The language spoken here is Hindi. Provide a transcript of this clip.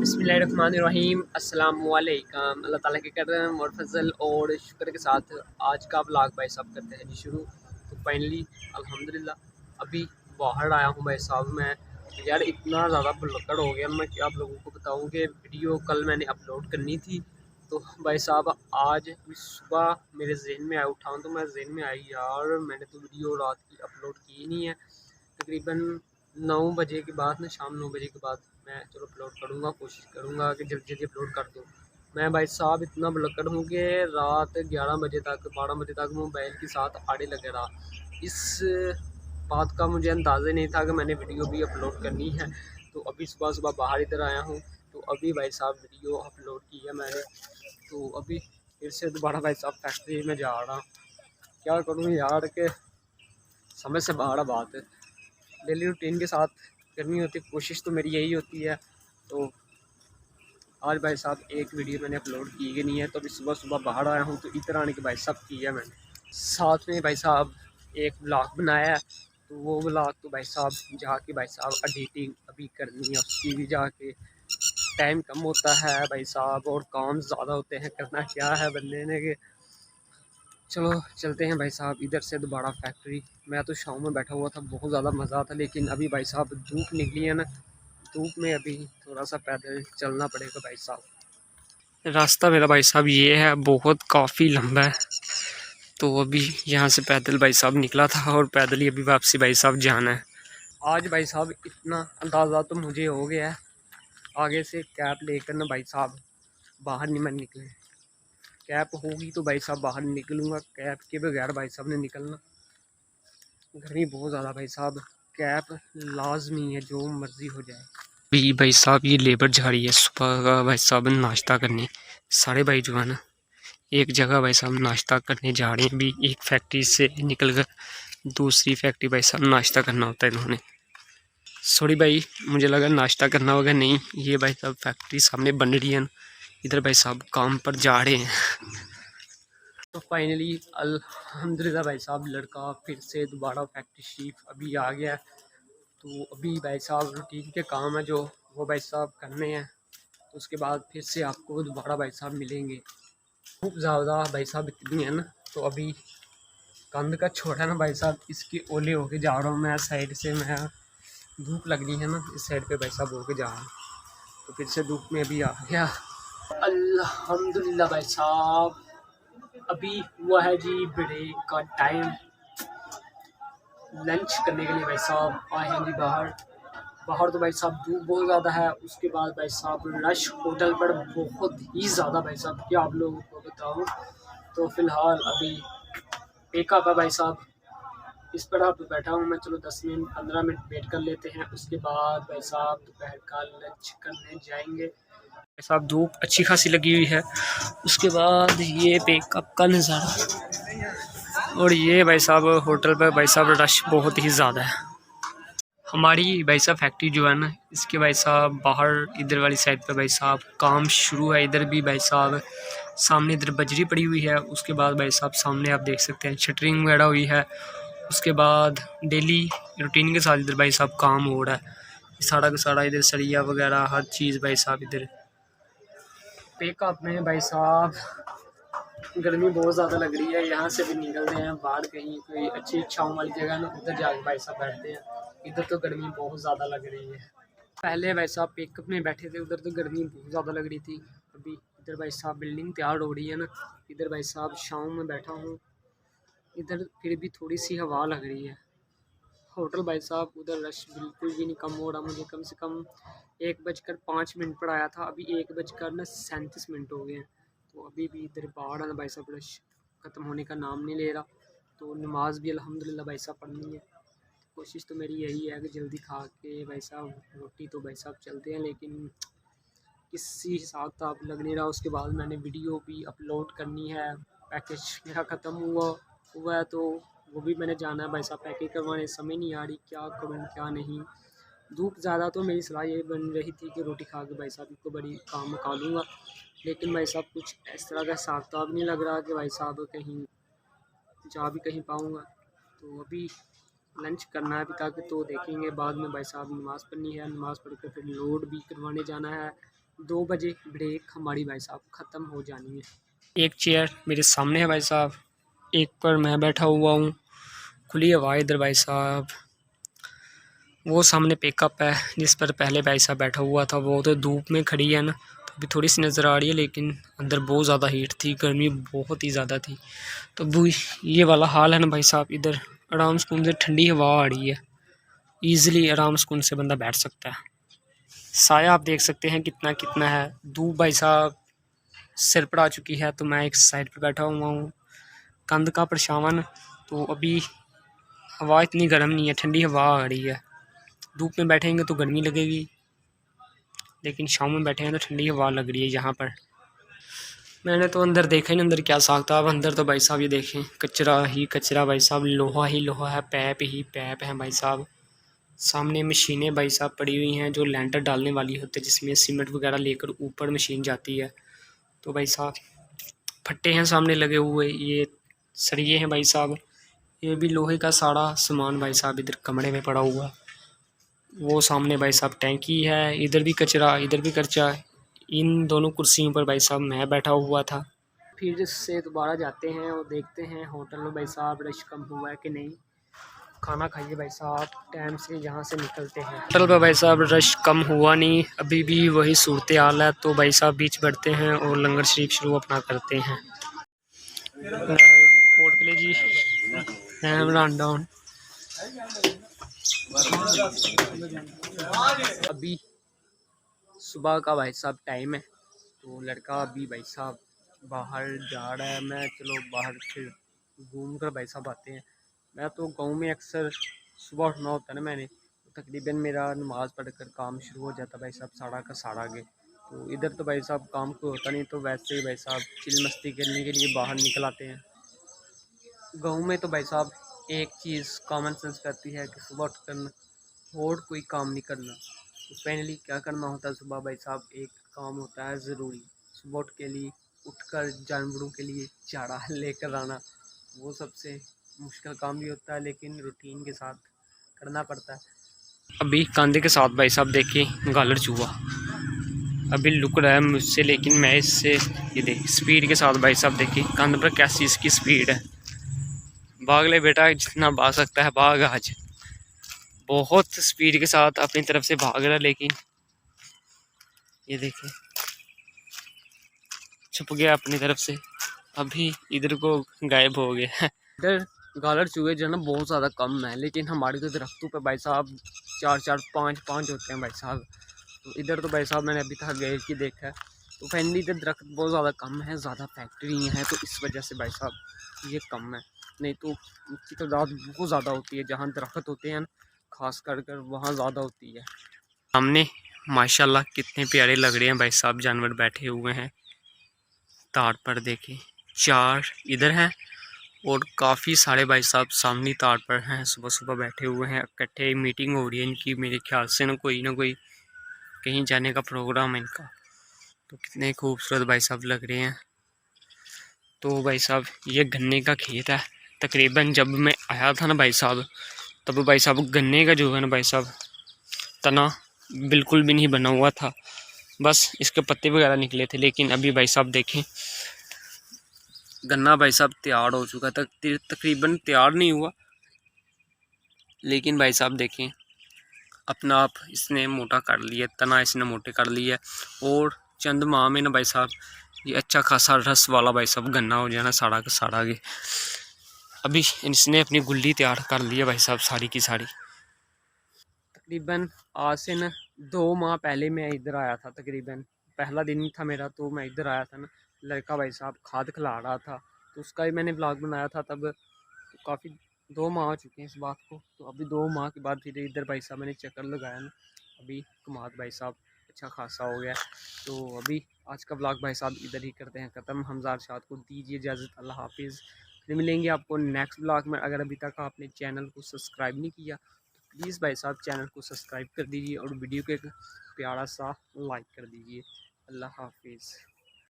बिस्मिल्लाहिर्रहमानिर्रहीम अस्सलामुअलैकुम। अल्लाह ताला के करम और फजल और शुक्र के साथ आज का व्लॉग भाई साहब करते हैं जी शुरू। तो फाइनली अल्हम्दुलिल्लाह अभी बाहर आया हूँ भाई साहब। मैं यार इतना ज़्यादा भुलक्कड़ हो गया, मैं क्या आप लोगों को बताऊँ कि वीडियो कल मैंने अपलोड करनी थी। तो भाई साहब आज सुबह मेरे जहन में आया, उठाऊँ तो मैं जहन में आई यार मैंने तो वीडियो रात की अपलोड की नहीं है। तकरीबन 9 बजे के बाद ना, शाम 9 बजे के बाद मैं चलो अपलोड करूँगा, कोशिश करूँगा कि जल्दी जल्दी अपलोड कर दूँ। मैं भाई साहब इतना भुलक्कड़ हूँ कि रात 11 बजे तक 12 बजे तक मोबाइल के साथ आड़े लगे रहा। इस बात का मुझे अंदाज़ा नहीं था कि मैंने वीडियो भी अपलोड करनी है। तो अभी सुबह सुबह बाहर इधर आया हूँ, तो अभी भाई साहब वीडियो अपलोड की है मैंने। तो अभी फिर से दोबारा भाई साहब फैक्ट्री में जा रहा। क्या करूँ यार के समझ से बाहर बात है। डेली रूटीन के साथ करनी होती, कोशिश तो मेरी यही होती है। तो आज भाई साहब एक वीडियो मैंने अपलोड की ही नहीं है, तो अभी सुबह सुबह बाहर आया हूँ, तो इधर आने के भाई साहब की है मैंने। साथ में भाई साहब एक व्लॉग बनाया है, तो वो व्लॉग तो भाई साहब जाके भाई साहब एडिटिंग अभी करनी है उसकी भी जाके। टाइम कम होता है भाई साहब और काम ज़्यादा होते हैं, करना क्या है बंदे ने के। चलो चलते हैं भाई साहब इधर से दोबारा फैक्ट्री। मैं तो शाम में बैठा हुआ था, बहुत ज़्यादा मज़ा आता, लेकिन अभी भाई साहब धूप निकली है ना, धूप में अभी थोड़ा सा पैदल चलना पड़ेगा भाई साहब। रास्ता मेरा भाई साहब ये है, बहुत काफ़ी लंबा है। तो अभी यहाँ से पैदल भाई साहब निकला था और पैदल ही अभी वापसी भाई साहब जाना है। आज भाई साहब इतना अंदाज़ा तो मुझे हो गया है, आगे से कैब लेकर ना भाई साहब बाहर नहीं मैं निकले। कैब होगी तो भाई साहब बाहर निकलूँगा, कैब के बगैर भाई साहब ने निकलना। गर्मी बहुत ज़्यादा भाई साहब, कैब लाजमी है जो मर्ज़ी हो जाए। भी भाई साहब ये लेबर जा रही है सुबह का भाई साहब नाश्ता करने। सारे भाई जो है ना एक जगह भाई साहब नाश्ता करने जा रहे हैं। भी एक फैक्ट्री से निकल कर दूसरी फैक्ट्री भाई साहब नाश्ता करना होता है इन्होंने। सॉरी भाई, मुझे लगा नाश्ता करना होगा, नहीं ये भाई साहब फैक्ट्री सामने बन रही है ना, इधर भाई साहब काम पर जा रहे हैं। तो फाइनली अल्हम्दुलिल्लाह भाई साहब लड़का फिर से दोबारा फैक्ट्री शरीफ अभी आ गया है। तो अभी भाई साहब रूटीन के काम है जो वो भाई साहब करने हैं, तो उसके बाद फिर से आपको दोबारा भाई साहब मिलेंगे। धूप ज़्यादा भाई साहब इतनी है ना, तो अभी कंध का छोड़ा ना भाई साहब, इसके ओले होके जा रहा हूँ मैं साइड से। मैं धूप लग रही है ना, इस साइड पे भाई साहब होके जा रहा हूँ, तो फिर से धूप में अभी आ गया। अल्हम्दुलिल्लाह भाई साहब अभी हुआ है जी ब्रेक का टाइम। लंच करने के लिए भाई साहब आए हैं जी बाहर। बाहर तो भाई साहब धूप बहुत ज़्यादा है, उसके बाद भाई साहब रश होटल पर बहुत ही ज़्यादा भाई साहब, क्या आप लोगों को बताऊँ। तो फ़िलहाल अभी पिकअप है भाई साहब, इस पर आप बैठा हूँ मैं। चलो 10 मिनट 15 मिनट वेट कर लेते हैं, उसके बाद भाई साहब दोपहर का लंच करने जाएंगे। भाई साहब धूप अच्छी खासी लगी हुई है, उसके बाद ये पिकअप का नज़ारा, और ये भाई साहब होटल पर भाई साहब रश बहुत ही ज़्यादा है। हमारी भाई साहब फैक्ट्री जो है ना, इसके भाई साहब बाहर इधर वाली साइड पे भाई साहब काम शुरू है। इधर भी भाई साहब सामने इधर बजरी पड़ी हुई है, उसके बाद भाई साहब सामने आप देख सकते हैं शटरिंग वगैरह हुई है। उसके बाद डेली रूटीन के साथ इधर भाई साहब काम हो रहा है, सारा का सारा इधर सरिया वगैरह हर चीज़ भाई साहब इधर। पिकअप में भाई साहब गर्मी बहुत ज़्यादा लग रही है, यहाँ से भी निकलते हैं बाहर कहीं कोई अच्छी छाँव वाली जगह ना, उधर जाके भाई साहब बैठते हैं। इधर तो गर्मी बहुत ज़्यादा लग रही है। पहले भाई साहब पिकअप में बैठे थे, उधर तो गर्मी बहुत ज़्यादा लग रही थी। अभी इधर भाई साहब बिल्डिंग तैयार हो रही है ना, इधर भाई साहब छाँव में बैठा हूँ, इधर फिर भी थोड़ी सी हवा लग रही है। होटल भाई साहब उधर रश बिल्कुल भी नहीं कम हो रहा, मुझे कम से कम 1:05 पर आया था, अभी 1:37 हो गए हैं। तो अभी भी इधर बाहर है ना भाई साहब रश ख़त्म होने का नाम नहीं ले रहा। तो नमाज भी अल्हम्दुलिल्लाह भाई साहब पढ़नी है। कोशिश तो मेरी यही है कि जल्दी खा के भाई साहब रोटी तो भाई साहब चलते हैं, लेकिन किसी हिसाब किताब लग नहीं रहा। उसके बाद मैंने वीडियो भी अपलोड करनी है, पैकेज मेरा ख़त्म हुआ है, तो वो भी मैंने जाना है भाई साहब पैकेज करवाने। समझ नहीं आ रही क्या करूँ क्या नहीं। धूप ज़्यादा, तो मेरी सलाह ये बन रही थी कि रोटी खा के भाई साहब को बड़ी काम मुका लूँगा, लेकिन भाई साहब कुछ इस तरह का हिसाब किताब नहीं लग रहा कि भाई साहब कहीं जा भी कहीं पाऊँगा। तो अभी लंच करना है अभी तक, तो देखेंगे बाद में भाई साहब। नमाज़ पढ़नी है, नमाज़ पढ़ कर फिर लोड भी करवाने जाना है, 2 बजे ब्रेक हमारी भाई साहब ख़त्म हो जानी है। एक चेयर मेरे सामने है भाई साहब, एक पर मैं बैठा हुआ हूँ, खुली हवा इधर भाई साहब। वो सामने पिकअप है जिस पर पहले भाई साहब बैठा हुआ था, वो तो धूप में खड़ी है ना, तो अभी थोड़ी सी नज़र आ रही है, लेकिन अंदर बहुत ज़्यादा हीट थी, गर्मी बहुत ही ज़्यादा थी। तो अभी ये वाला हाल है ना भाई साहब, इधर आराम सुकून से ठंडी हवा आ रही है, ईज़िली आराम सुकून से बंदा बैठ सकता है। साया आप देख सकते हैं कितना कितना है, धूप भाई साहब सिर पर आ चुकी है, तो मैं एक साइड पर बैठा हुआ हूँ, कंध का परछावन। तो अभी हवा इतनी गर्म नहीं है, ठंडी हवा आ रही है। धूप में बैठेंगे तो गर्मी लगेगी, लेकिन शाम में बैठे हैं तो ठंडी हवा लग रही है यहाँ पर। मैंने तो अंदर देखा ही नहीं अंदर क्या साख था। अब अंदर तो भाई साहब ये देखें, कचरा ही कचरा भाई साहब, लोहा ही लोहा है, पैप ही पैप है भाई साहब। सामने मशीनें भाई साहब पड़ी हुई हैं जो लेंटर डालने वाली होती है, जिसमें सीमेंट वगैरह लेकर ऊपर मशीन जाती है। तो भाई साहब फट्टे हैं सामने लगे हुए, ये सरिये हैं भाई साहब, ये भी लोहे का सारा सामान भाई साहब इधर कमरे में पड़ा हुआ। वो सामने भाई साहब टैंकी है, इधर भी कचरा इधर भी कचरा। इन दोनों कुर्सियों पर भाई साहब मैं बैठा हुआ था। फिर से दोबारा जाते हैं और देखते हैं होटल में भाई साहब रश कम हुआ है कि नहीं। खाना खाइए भाई साहब, टाइम से यहाँ से निकलते हैं। होटल पर भाई साहब रश कम हुआ नहीं, अभी भी वही सूरत हाल है। तो भाई साहब बीच बढ़ते हैं और लंगर शरीफ शुरू अपना करते हैं। कोट किले जी रन डाउन। अभी सुबह का भाई साहब टाइम है, तो लड़का अभी भाई साहब बाहर जा रहा है। मैं चलो बाहर फिर घूम कर भाई साहब आते हैं। मैं तो गांव में अक्सर सुबह उठना होता है ना मैंने, तो तकरीबन मेरा नमाज़ पढ़कर काम शुरू हो जाता भाई साहब 8:30 के। तो इधर तो भाई साहब काम कोई होता नहीं, तो वैसे ही भाई साहब चिल मस्ती करने के लिए बाहर निकल आते हैं। गाँव में तो भाई साहब एक चीज़ कॉमन सेंस करती है कि सुबह उठकर और कोई काम नहीं करना। तो फाइनली क्या करना होता है सुबह भाई साहब, एक काम होता है ज़रूरी, सुबह उठकर जानवरों के लिए चारा लेकर आना। वो सबसे मुश्किल काम भी होता है, लेकिन रूटीन के साथ करना पड़ता है। अभी कांधे के साथ भाई साहब देखिए गालर चूहा अभी लुक रहा है मुझसे, लेकिन मैं इससे ये देख स्पीड के साथ भाई साहब देखिए कांधे पर कैसी इसकी स्पीड है। भाग ले बेटा, जितना भाग सकता है भाग आज। बहुत स्पीड के साथ अपनी तरफ से भाग रहा है, लेकिन ये देखिए छुप गया अपनी तरफ से, अभी इधर को गायब हो गया। इधर गालर चूहे जो है ना बहुत ज़्यादा कम है, लेकिन हमारे तो दरख्तों पे भाई साहब 4-4 5-5 होते हैं भाई साहब। तो इधर तो भाई साहब मैंने अभी तक गए कि देखा है। तो फैमिली इधर दरख्त बहुत ज़्यादा कम है, ज़्यादा फैक्ट्री हैं, तो इस वजह से भाई साहब ये कम है। नहीं तो इसकी तादाद बहुत ज़्यादा होती है, जहाँ दरख्त होते हैं खास कर वहाँ ज़्यादा होती है। सामने माशाल्लाह कितने प्यारे लग रहे हैं भाई साहब, जानवर बैठे हुए हैं तार पर। देखें 4 इधर हैं और काफ़ी सारे भाई साहब सामने तार पर हैं, सुबह सुबह बैठे हुए हैं इकट्ठे। मीटिंग हो रही है इनकी, मेरे ख्याल से ना कोई कहीं जाने का प्रोग्राम है इनका। तो कितने खूबसूरत भाई साहब लग रहे हैं। तो भाई साहब ये गन्ने का खेत है। तकरीबन जब मैं आया था ना भाई साहब, तब भाई साहब गन्ने का जो है ना भाई साहब तना बिल्कुल भी नहीं बना हुआ था, बस इसके पत्ते वगैरह निकले थे। लेकिन अभी भाई साहब देखें गन्ना भाई साहब तैयार हो चुका था, तकरीबन तैयार नहीं हुआ, लेकिन भाई साहब देखें अपना आप इसने मोटा कर लिया, तना इसने मोटे कर लिया। और चंद माह में ना भाई साहब ये अच्छा खासा रस वाला भाई साहब गन्ना हो जाना साड़ा का साड़ा के। अभी इसने अपनी गुल्ली तैयार कर ली है भाई साहब सारी की सारी। तकरीबन आज से न 2 माह पहले मैं इधर आया था, तकरीबन पहला दिन था मेरा, तो मैं इधर आया था ना। लड़का भाई साहब खाद खिला रहा था, तो उसका भी मैंने ब्लॉग बनाया था तब। तो काफ़ी 2 माह हो चुके हैं इस बात को। तो अभी 2 माह के बाद फिर इधर भाई साहब मैंने चक्कर लगाया ना, अभी कमाल भाई साहब अच्छा खासा हो गया। तो अभी आज का ब्लॉग भाई साहब इधर ही करते हैं ख़त्म। हमज़ा अरशाद को दीजिए इजाज़त, अल्लाह हाफिज़। फिर मिलेंगे आपको नेक्स्ट ब्लॉग में। अगर अभी तक आपने चैनल को सब्सक्राइब नहीं किया तो प्लीज़ भाई साहब चैनल को सब्सक्राइब कर दीजिए और वीडियो को एक प्यारा सा लाइक कर दीजिए। अल्लाह हाफिज़।